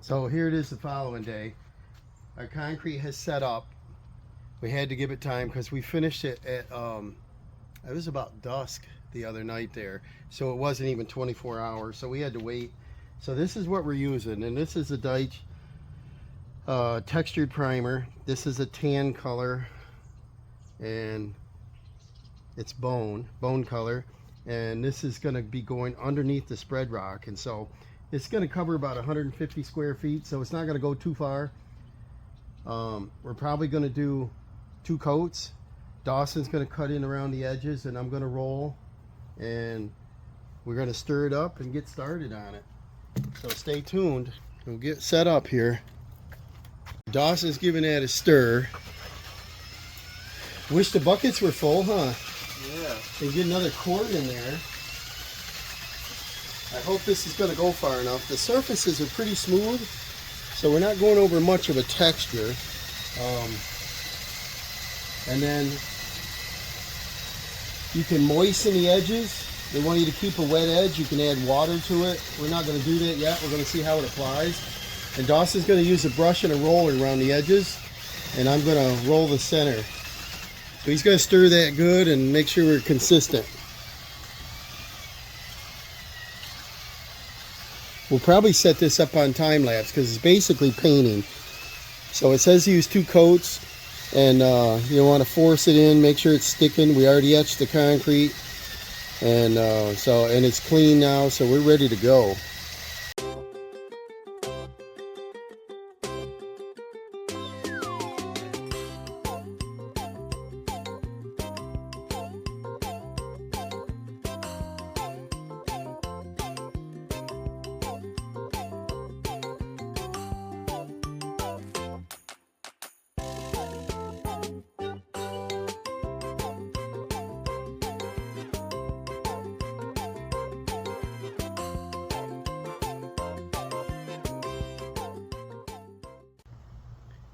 So here it is the following day. Our concrete has set up. We had to give it time because we finished it at it was about dusk the other night there, so it wasn't even 24 hours, so we had to wait. So this is what we're using, and this is a Deitch textured primer. This is a tan color, and it's bone color, and this is going to be going underneath the Spreadrock, and so it's going to cover about 150 square feet, so it's not going to go too far. We're probably going to do 2 coats. Dawson's going to cut in around the edges, and I'm going to roll, and we're going to stir it up and get started on it. So stay tuned. We'll get set up here. Dawson's giving that a stir. Wish the buckets were full, huh? Yeah. And get another quart in there. I hope this is going to go far enough. The surfaces are pretty smooth, so we're not going over much of a texture. And then you can moisten the edges. They want you to keep a wet edge. You can add water to it. We're not going to do that yet. We're going to see how it applies. And Dawson's going to use a brush and a roller around the edges, and I'm going to roll the center. So he's going to stir that good and make sure we're consistent. We'll probably set this up on time lapse because it's basically painting. So it says use 2 coats, and you want to force it in, make sure it's sticking. We already etched the concrete, and and it's clean now, so we're ready to go.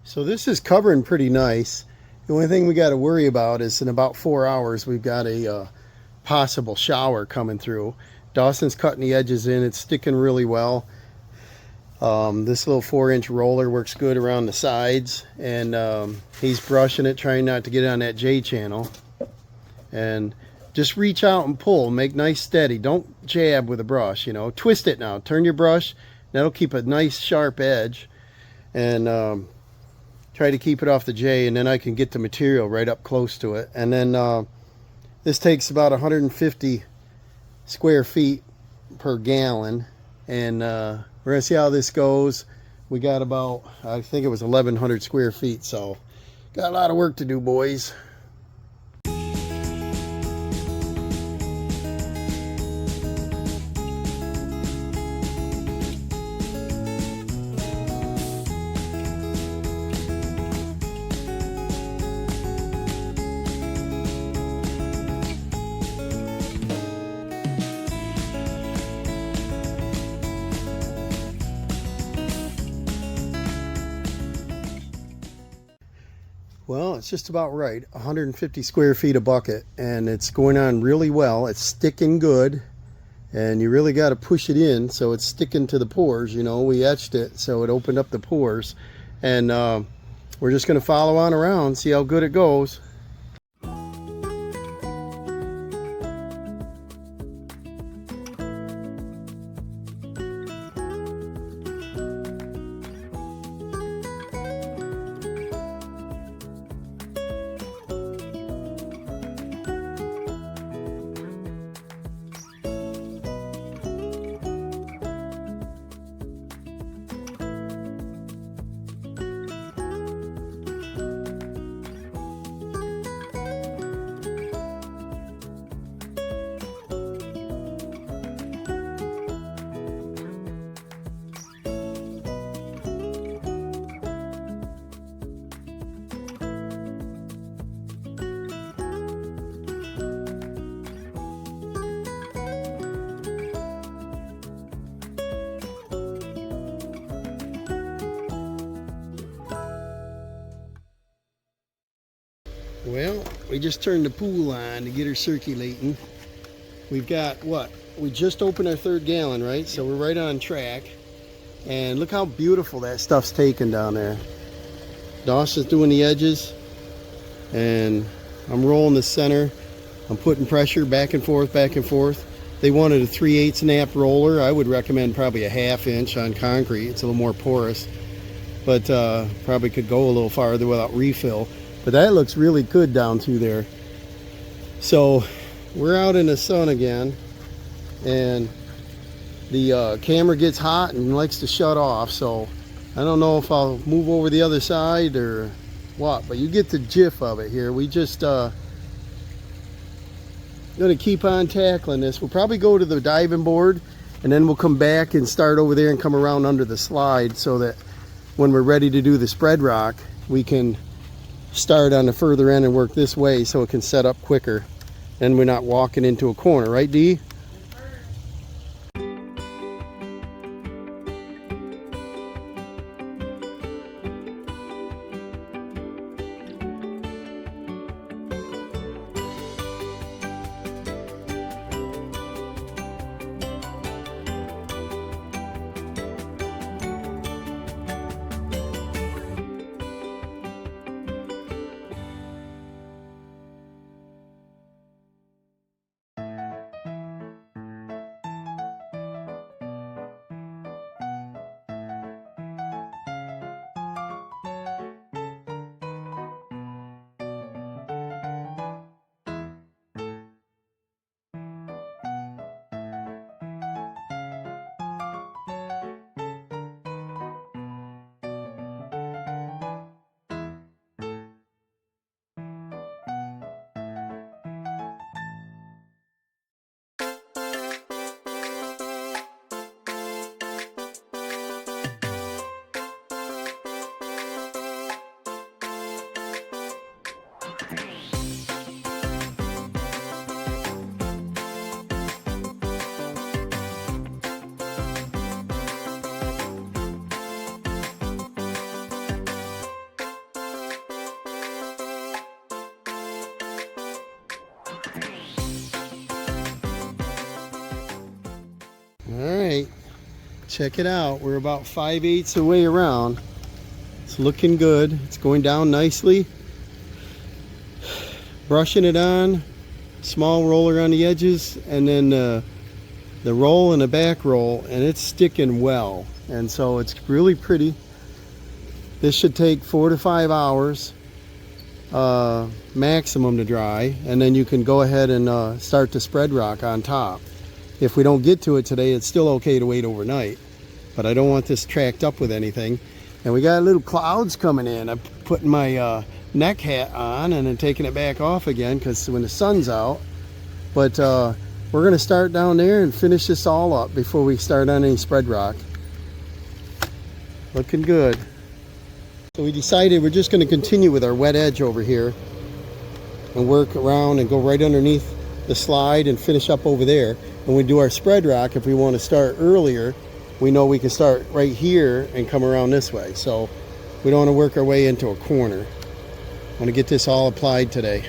So this is covering pretty nice. The only thing we got to worry about is in about 4 hours we've got a possible shower coming through. Dawson's cutting the edges in. It's sticking really well. This little 4-inch roller works good around the sides, and he's brushing it, trying not to get on that J channel. And just reach out and pull. Make nice steady. Don't jab with a brush, you know. Twist it now. Turn your brush. That'll keep a nice sharp edge. And try to keep it off the J, and then I can get the material right up close to it. And then this takes about 150 square feet per gallon, and we're gonna see how this goes. We got about, I think it was 1,100 square feet, so got a lot of work to do, boys. Well, it's just about right. 150 square feet a bucket, and it's going on really well. It's sticking good, and you really got to push it in so it's sticking to the pores. You know, we etched it so it opened up the pores, and we're just going to follow on around, see how good it goes. Well, we just turned the pool on to get her circulating. We've got what? We just opened our 3rd gallon, right? So we're right on track. And look how beautiful that stuff's taken down there. Dawson's doing the edges, and I'm rolling the center. I'm putting pressure back and forth, back and forth. They wanted a 3/8 nap roller. I would recommend probably a 1/2 inch on concrete. It's a little more porous, but probably could go a little farther without refill. But that looks really good down through there. So we're out in the sun again, and the camera gets hot and likes to shut off. So I don't know if I'll move over the other side or what, but you get the gist of it here. We just gonna keep on tackling this. We'll probably go to the diving board, and then we'll come back and start over there and come around under the slide, so that when we're ready to do the spread rock, we can start on the further end and work this way so it can set up quicker and we're not walking into a corner, right, Dee? Alright, check it out. We're about 5/8 the way around. It's looking good. It's going down nicely. Brushing it on, small roller on the edges, and then the roll and the back roll, and it's sticking well. And so it's really pretty. This should take 4 to 5 hours maximum to dry, and then you can go ahead and start to spread rock on top. If we don't get to it today, it's still okay to wait overnight, but I don't want this tracked up with anything. And we got little clouds coming in. I'm putting my neck hat on and then taking it back off again because when the sun's out. But we're gonna start down there and finish this all up before we start on any spread rock. Looking good. So we decided we're just gonna continue with our wet edge over here and work around and go right underneath the slide and finish up over there. When we do our spread rock, if we want to start earlier, we know we can start right here and come around this way. So we don't want to work our way into a corner. I want to get this all applied today.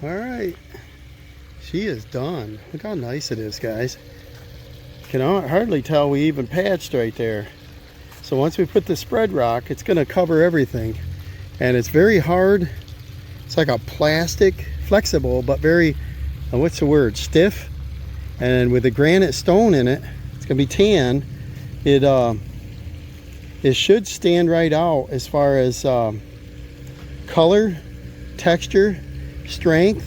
All right. She is done. Look how nice it is, guys. Can hardly tell we even patched right there. So once we put the Spreadrock, it's going to cover everything. And it's very hard. It's like a plastic, flexible, but very, what's the word, stiff. And with the granite stone in it, it's going to be tan. It should stand right out as far as color, texture, strength,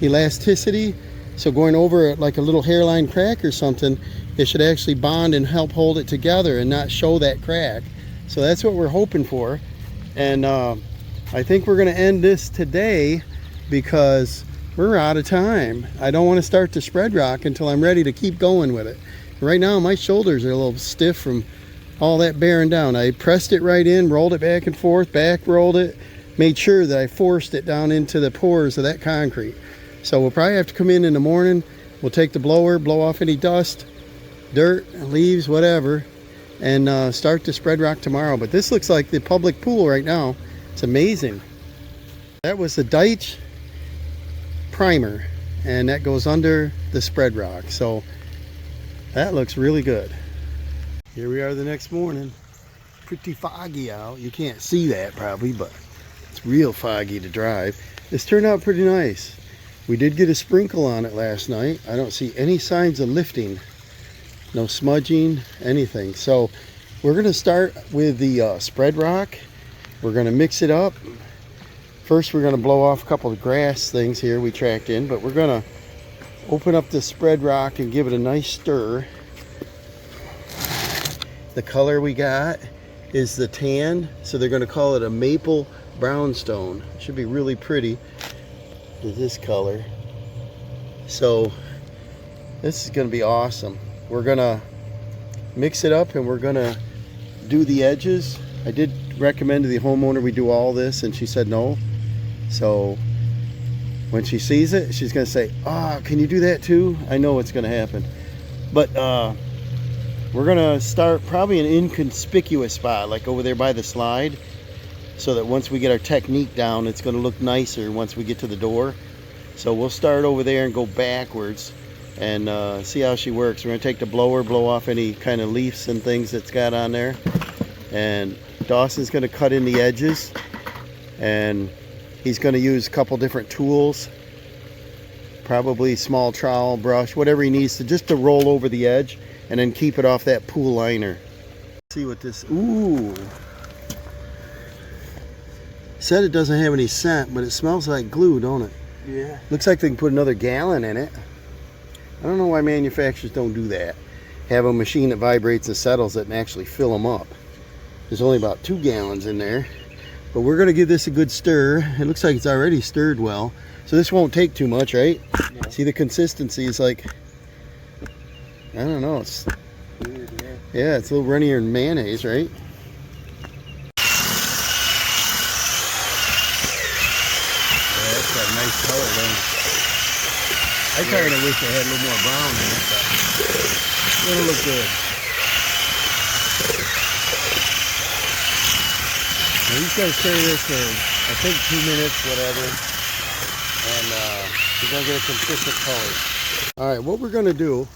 elasticity. So going over it like a little hairline crack or something, it should actually bond and help hold it together and not show that crack. So that's what we're hoping for. And I think we're going to end this today because we're out of time. I don't want to start the Spreadrock until I'm ready to keep going with it. Right now my shoulders are a little stiff from all that bearing down. I pressed it right in, rolled it back and forth, back rolled it, made sure that I forced it down into the pores of that concrete. So we'll probably have to come in the morning. We'll take the blower, blow off any dust, dirt, leaves, whatever, and start the Spreadrock tomorrow. But this looks like the public pool right now. It's amazing. That was the Deitch primer, and that goes under the Spreadrock. So that looks really good. Here we are the next morning. Pretty foggy out. You can't see that probably, but it's real foggy to drive. This turned out pretty nice. We did get a sprinkle on it last night. I don't see any signs of lifting. No smudging, anything. So we're going to start with the Spreadrock. We're going to mix it up. First we're going to blow off a couple of grass things here we tracked in, but we're going to open up the Spreadrock and give it a nice stir. The color we got is the tan, so they're going to call it a maple brownstone. It should be really pretty. This color. So this is going to be awesome. We're going to mix it up and we're going to do the edges. I did recommend to the homeowner we do all this and she said no. So when she sees it, she's going to say, can you do that too? I know what's going to happen. But we're going to start probably an inconspicuous spot, like over there by the slide, so that once we get our technique down, it's going to look nicer once we get to the door. So we'll start over there and go backwards and see how she works. We're going to take the blower, blow off any kind of leaves and things that's got on there. And Dawson's going to cut in the edges. And he's going to use a couple different tools. Probably small trowel, brush, whatever he needs to, just to roll over the edge. And then keep it off that pool liner. See what this, ooh. Said it doesn't have any scent, but it smells like glue, don't it? Yeah. Looks like they can put another gallon in it. I don't know why manufacturers don't do that. Have a machine that vibrates and settles it and actually fill them up. There's only about 2 gallons in there. But we're gonna give this a good stir. It looks like it's already stirred well. So this won't take too much, right? No. See, the consistency is like, I don't know, it's weird, yeah, it's a little runnier than mayonnaise, right? Yeah, it's got a nice color, don't it? I kind of wish I had a little more brown in it, but it'll look good. Now he's going to stir this for, I think, 2 minutes, whatever, and we're going to get a consistent color. All right, what we're going to do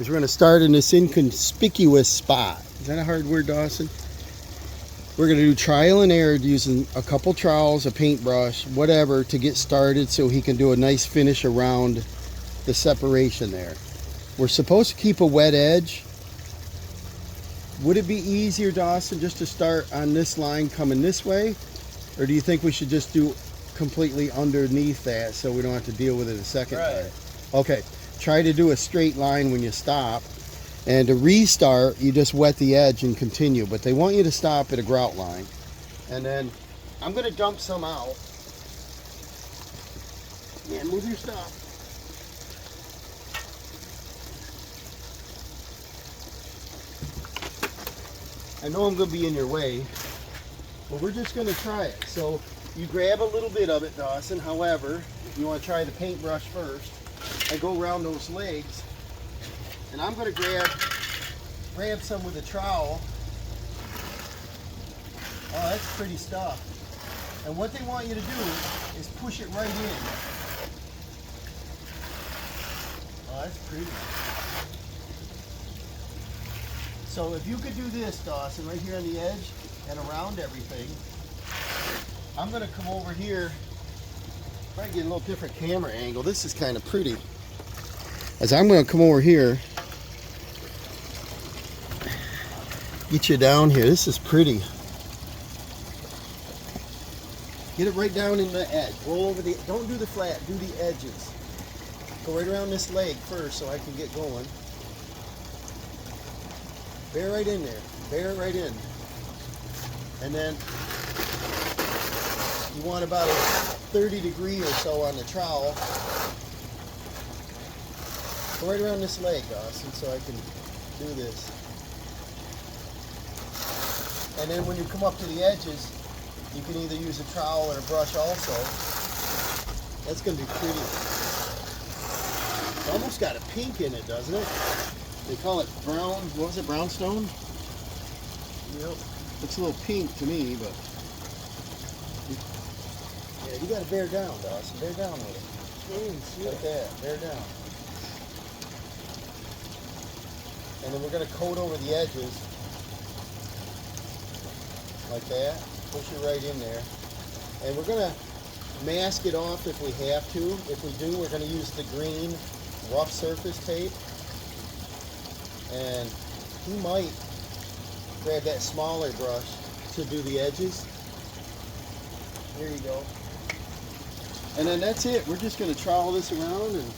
is we're going to start in this inconspicuous spot. Is that a hard word, Dawson? We're going to do trial and error using a couple trowels, a paintbrush, whatever, to get started so he can do a nice finish around the separation there. We're supposed to keep a wet edge. Would it be easier, Dawson, just to start on this line coming this way? Or do you think we should just do completely underneath that so we don't have to deal with it a second time? Okay, try to do a straight line when you stop. And to restart, you just wet the edge and continue. But they want you to stop at a grout line. And then I'm going to dump some out. Yeah, move your stuff. I know I'm going to be in your way, but we're just going to try it. So you grab a little bit of it, Dawson. However, if you want to try the paintbrush first, I go around those legs, and I'm going to grab some with a trowel. Oh, that's pretty stuff. And what they want you to do is push it right in. Oh, that's pretty. So if you could do this, Dawson, right here on the edge and around everything, I'm going to come over here, probably get a little different camera angle. This is kind of pretty. As I'm going to come over here, get you down here. This is pretty. Get it right down in the edge. Roll over the, don't do the flat, do the edges. Go right around this leg first so I can get going. Bear right in there. Bear it right in. And then you want about a 30 degree or so on the trowel. Go right around this leg, Dawson, so I can do this. And then when you come up to the edges, you can either use a trowel or a brush also. That's going to be pretty. It's almost got a pink in it, doesn't it? They call it brown, what was it, brownstone? Yep. Looks a little pink to me, but... Yeah, you got to bear down, Dawson. Bear down with it. Like that. Bear down. And then we're going to coat over the edges. Like that. Push it right in there. And we're going to mask it off if we have to. If we do, we're going to use the green rough surface tape. And he might grab that smaller brush to do the edges. Here you go. And then that's it. We're just going to trowel this around, and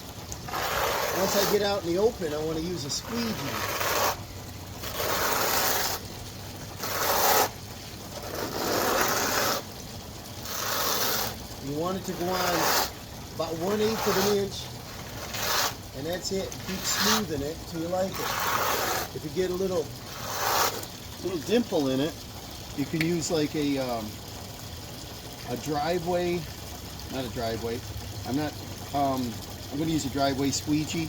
once I get out in the open, I want to use a squeegee. You want it to go on about 1/8 of an inch, and that's it. Keep smoothing it till you like it. If you get a little dimple in it, you can use like a driveway, not a driveway. I'm going to use a driveway squeegee.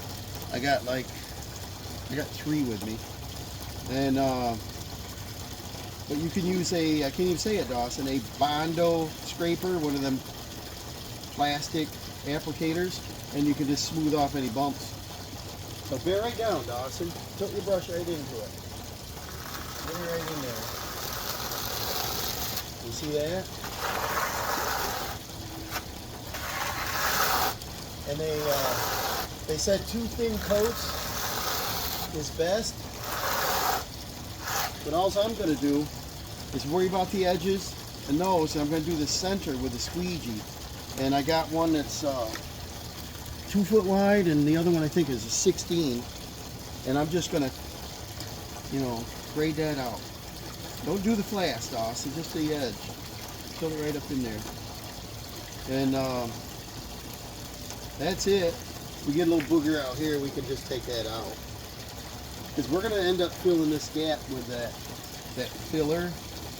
I got 3 with me, and but you can use I can't even say it, Dawson, a Bondo scraper, one of them plastic applicators, and you can just smooth off any bumps. So bear right down, Dawson. Tilt your brush right into it. Get it right in there. You see that? And they said 2 thin coats is best. But all I'm going to do is worry about the edges and those, and I'm going to do the center with the squeegee. And I got one that's 2 foot wide, and the other one I think is a 16. And I'm just going to, grade that out. Don't do the flash, Dawson, just the edge. Fill it right up in there. And that's it. We get a little booger out here, we can just take that out. Because we're going to end up filling this gap with that filler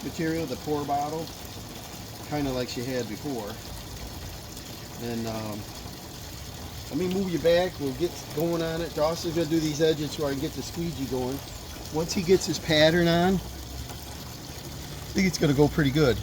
material, the pour bottle, kind of like she had before. And let me move you back. We'll get going on it. Dawson's going to do these edges so I can get the squeegee going. Once he gets his pattern on, I think it's going to go pretty good.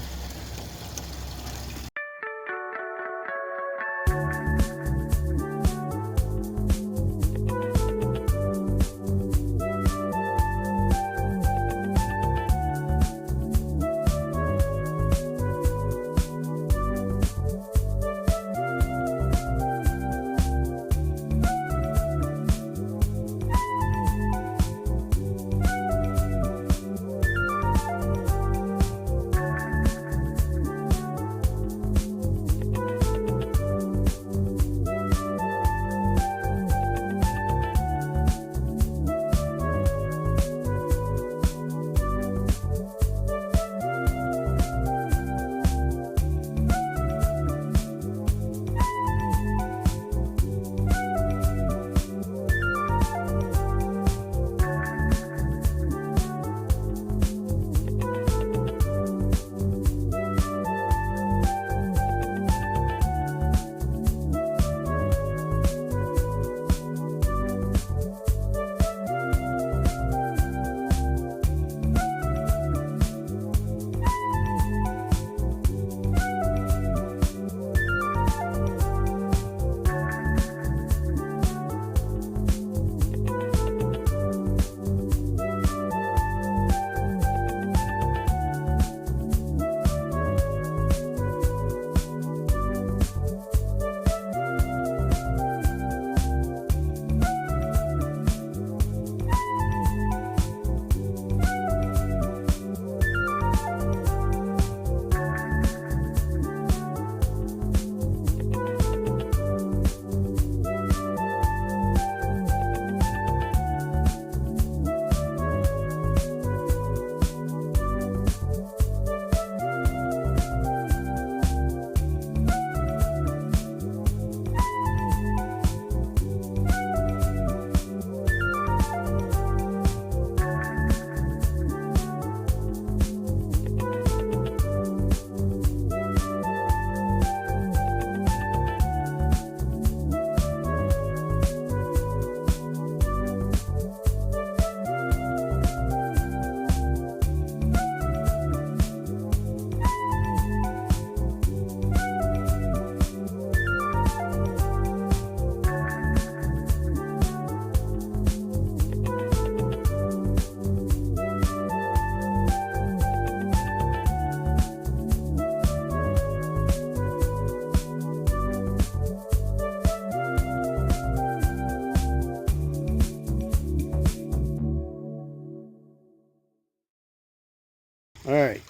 All right.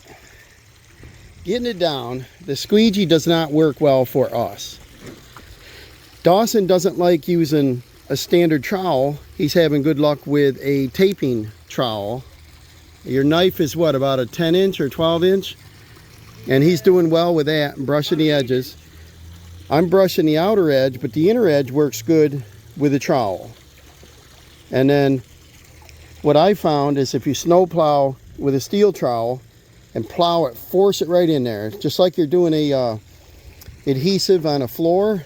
Getting it down. The squeegee does not work well for us. Dawson doesn't like using a standard trowel. He's having good luck with a taping trowel. Your knife is what, about a 10 inch or 12 inch? And he's doing well with that, brushing the edges. I'm brushing the outer edge, but the inner edge works good with a trowel. And then what I found is if you snow plow with a steel trowel and plow it, force it right in there, just like you're doing a adhesive on a floor,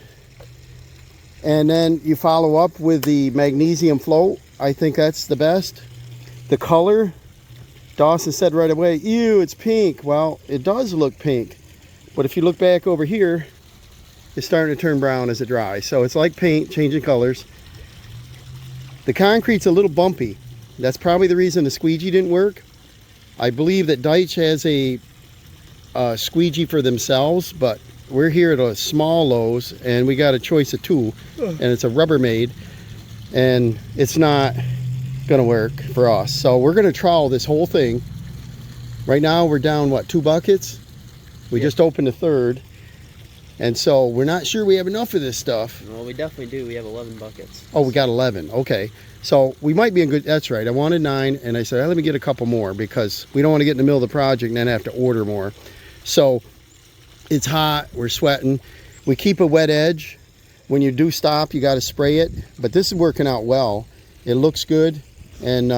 and then you follow up with the magnesium float. I think that's the best. The color, Dawson said right away, ew, it's pink. Well, it does look pink, but if you look back over here, it's starting to turn brown as it dries. So it's like paint, changing colors. The concrete's a little bumpy. That's probably the reason the squeegee didn't work. I believe that Deitch has a squeegee for themselves, but we're here at a small Lowe's and we got a choice of two, and it's a Rubbermaid, and it's not gonna work for us. So we're gonna trowel this whole thing. Right now we're down, what, 2 buckets? We just opened a third, and so we're not sure we have enough of this stuff. Well, we definitely do. We have 11 buckets. Oh, we got 11. Okay. So we might be in good, that's right. I wanted 9, and I said, let me get a couple more because we don't want to get in the middle of the project and then have to order more. So it's hot, we're sweating. We keep a wet edge. When you do stop, you got to spray it. But this is working out well. It looks good, and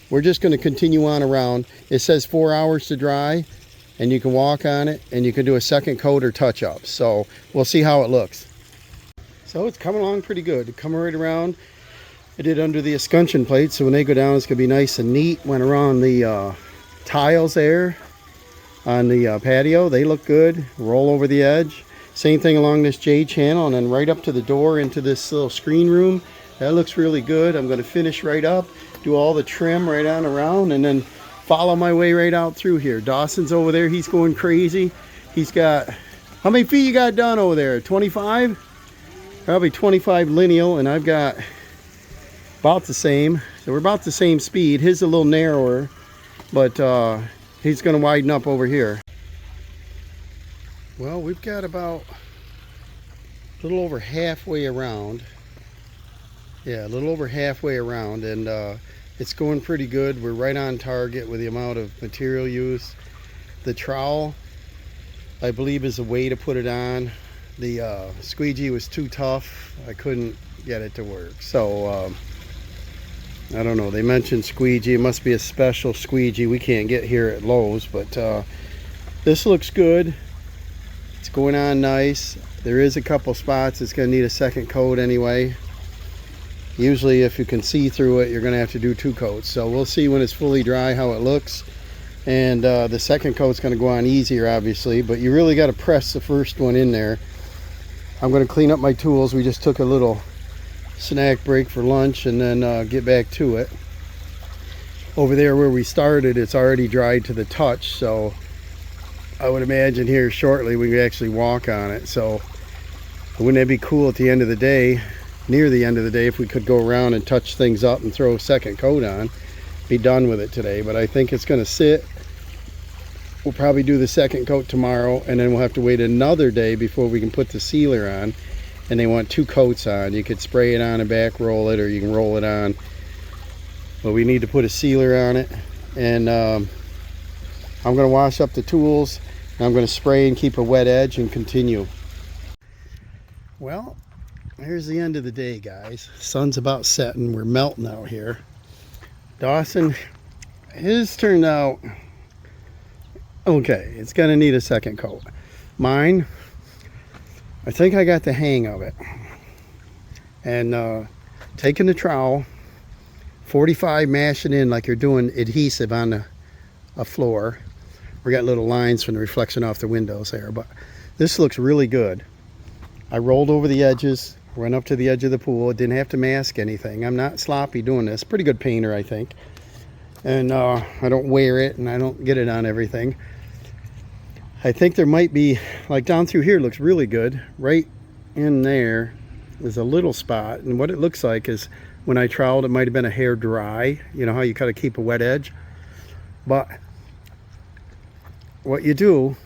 we're just going to continue on around. It says 4 hours to dry, and you can walk on it, and you can do a second coat or touch up. So we'll see how it looks. So it's coming along pretty good. Coming right around. I did under the escutcheon plate, so when they go down, it's going to be nice and neat. Went around the tiles there on the patio. They look good. Roll over the edge. Same thing along this J channel, and then right up to the door into this little screen room. That looks really good. I'm going to finish right up, do all the trim right on around, and then follow my way right out through here. Dawson's over there. He's going crazy. He's got, how many feet you got done over there? 25? Probably 25 lineal, and I've got about the same. So we're about the same speed. His a little narrower, but he's going to widen up over here. Well, we've got about a little over halfway around. Yeah, a little over halfway around, and it's going pretty good. We're right on target with the amount of material used. The trowel, I believe, is a way to put it on. The squeegee was too tough. I couldn't get it to work. So I don't know. They mentioned squeegee. It must be a special squeegee we can't get here at Lowe's, but this looks good. It's going on nice. There is a couple spots it's going to need a second coat anyway. Usually if you can see through it, you're going to have to do 2 coats. So we'll see when it's fully dry how it looks. And the second coat's going to go on easier, obviously, but you really got to press the first one in there. I'm going to clean up my tools. We just took a little snack break for lunch and then get back to it. Over there where we started, it's already dried to the touch, so I would imagine here shortly we can actually walk on it. So wouldn't that be cool at the end of the day, near the end of the day, if we could go around and touch things up and throw a second coat on, be done with it today. But I think it's going to sit. We'll probably do the second coat tomorrow, and then we'll have to wait another day before we can put the sealer on. And they want 2 coats on. You could spray it on and back roll it, or you can roll it on. But we need to put a sealer on it. And I'm going to wash up the tools. And I'm going to spray and keep a wet edge and continue. Well, here's the end of the day, guys. Sun's about setting. We're melting out here. Dawson, his turned out okay. It's going to need a second coat. Mine, I think I got the hang of it. And taking the trowel, 45, mashing in like you're doing adhesive on a floor. We got little lines from the reflection off the windows there, but this looks really good. I rolled over the edges, went up to the edge of the pool. It didn't have to mask anything. I'm not sloppy doing this. Pretty good painter, I think. And I don't wear it, and I don't get it on everything. I think there might be, like down through here looks really good. Right in there is a little spot, and what it looks like is when I troweled, it might have been a hair dry. You know how you gotta keep a wet edge? But what you do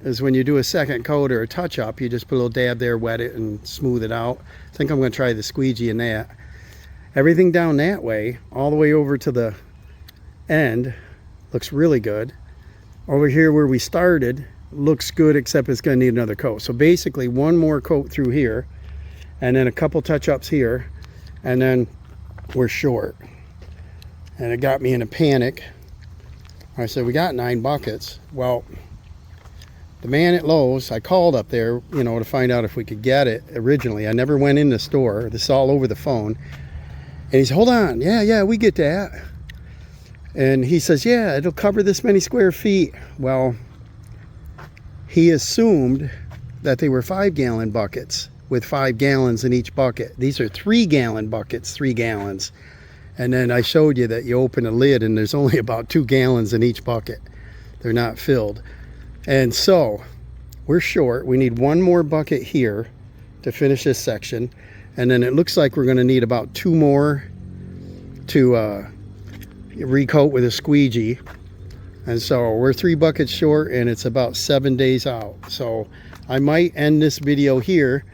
is when you do a second coat or a touch up, you just put a little dab there, wet it, and smooth it out. I think I'm going to try the squeegee in that. Everything down that way, all the way over to the end, looks really good. Over here where we started, looks good, except it's going to need another coat. So basically one more coat through here, and then a couple touch-ups here, and then we're short. And it got me in a panic. I said, we got 9 buckets. Well, the man at Lowe's, I called up there, you know, to find out if we could get it originally. I never went in the store. This is all over the phone. And he said, hold on. Yeah, we get that. And he says, yeah, it'll cover this many square feet. Well, he assumed that they were 5-gallon buckets with 5 gallons in each bucket. These are 3-gallon buckets, 3 gallons. And then I showed you that you open a lid and there's only about 2 gallons in each bucket. They're not filled. And so we're short. We need one more bucket here to finish this section. And then it looks like we're going to need about 2 more to recoat with a squeegee. And so we're 3 buckets short, and it's about 7 days out. So I might end this video here.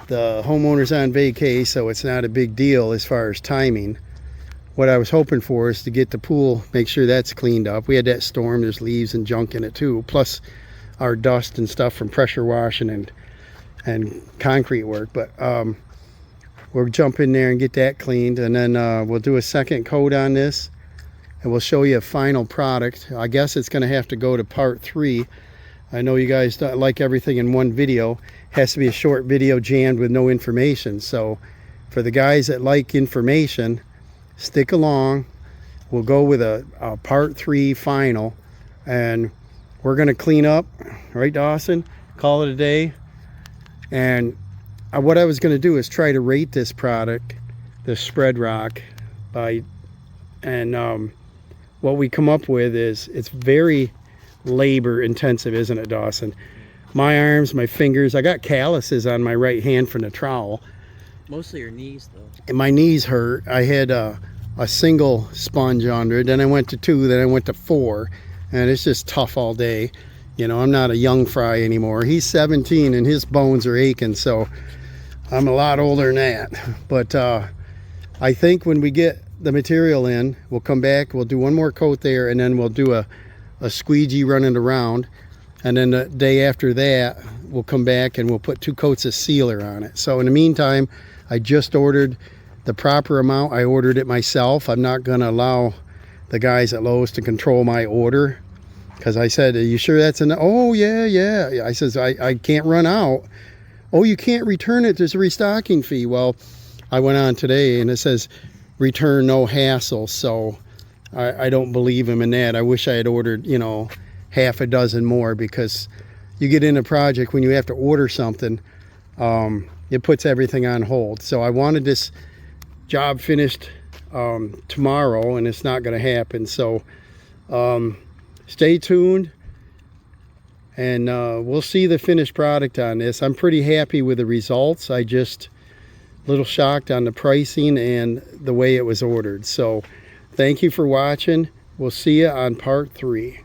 The homeowner's on vacay, so it's not a big deal as far as timing. What I was hoping for is to get the pool, make sure that's cleaned up. We had that storm, there's leaves and junk in it too, plus our dust and stuff from pressure washing and concrete work. But we'll jump in there and get that cleaned, and then we'll do a second coat on this, and we'll show you a final product. I guess it's going to have to go to part 3. I know you guys don't like everything in one video. It has to be a short video jammed with no information. So for the guys that like information, stick along. We'll go with a part 3 final, and we're going to clean up, right, Dawson? Call it a day. And what I was going to do is try to rate this product, the Spreadrock, and what we come up with is it's very labor intensive, isn't it, Dawson? My arms, my fingers, I got calluses on my right hand from the trowel. Mostly your knees, though. And my knees hurt. I had a single sponge under it, then I went to 2, then I went to 4, and it's just tough all day. You know, I'm not a young fry anymore. He's 17 and his bones are aching, so I'm a lot older than that. But I think when we get the material in, we'll come back, we'll do one more coat there, and then we'll do a squeegee running around. And then the day after that, we'll come back and we'll put 2 coats of sealer on it. So in the meantime, I just ordered the proper amount. I ordered it myself. I'm not going to allow the guys at Lowe's to control my order, because I said, are you sure that's enough? Oh, yeah. I says, I can't run out. Oh, you can't return it. There's a restocking fee. Well, I went on today and it says return no hassle. So I don't believe him in that. I wish I had ordered, you know, half a dozen more, because you get in a project when you have to order something, it puts everything on hold. So I wanted this job finished tomorrow, and it's not going to happen. So stay tuned, and we'll see the finished product on this. I'm pretty happy with the results. I just a little shocked on the pricing and the way it was ordered. So thank you for watching. We'll see you on part 3.